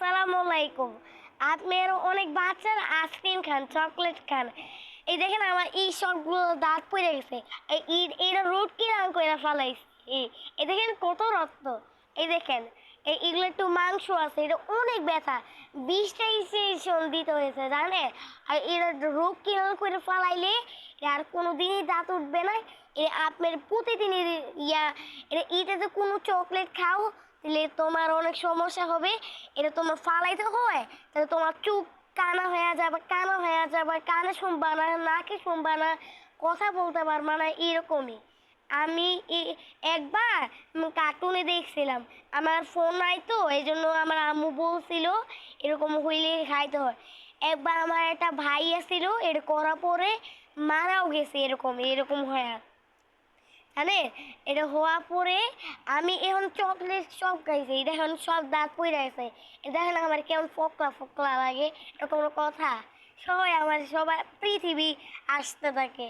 আসসালামু আলাইকুম। আপনার অনেক বাচ্চারা আইসক্রিম খান, চকলেট খান। এই দেখেন আমার এই সবগুলো দাঁত পড়ে গেছে। এটা রোদ কিরকম করে ফেলাইছে। এই দেখেন কত রক্ত। এই দেখেন এগুলো একটু মাংস আছে, এটা অনেক ব্যথা। 20টা ইনজেকশন দিতে হয়েছে জানে। আর এটা রোগ কিরকম করে ফেলাইলে আর কোনো দিনই দাঁত উঠবে না। আপনার প্রতিদিনই ইয়া এটা যে কোনো চকলেট খাও তাহলে তোমার অনেক সমস্যা হবে। এটা তোমার ফালাইতে হয় তাহলে তোমার চোখ কানা হয়ে যাবে, কানা হয়ে যাবে, কানে শুনবা না, নাকে শুনবা না, কথা বলতে পারবা না, এরকমই। আমি একবার কার্টুনে দেখছিলাম, আমার ফোন নাই তো এই জন্য আমার আম্মু বলছিল এরকম হইলে খাইতে হয়। একবার আমার একটা ভাই আসছিল, এটা করা পরে মারাও গেছে এরকম এরকম হয়। জানে এটা হওয়ার পরে আমি এখন চকলেট সব খাইছি, এটা এখন সব দাঁত পড়ে আছে। দেখেন আমার কেমন ফোকলা ফোকলা লাগে, এটা কোনো কথা? সবাই আমার সবাই পৃথিবী আসতে থাকে।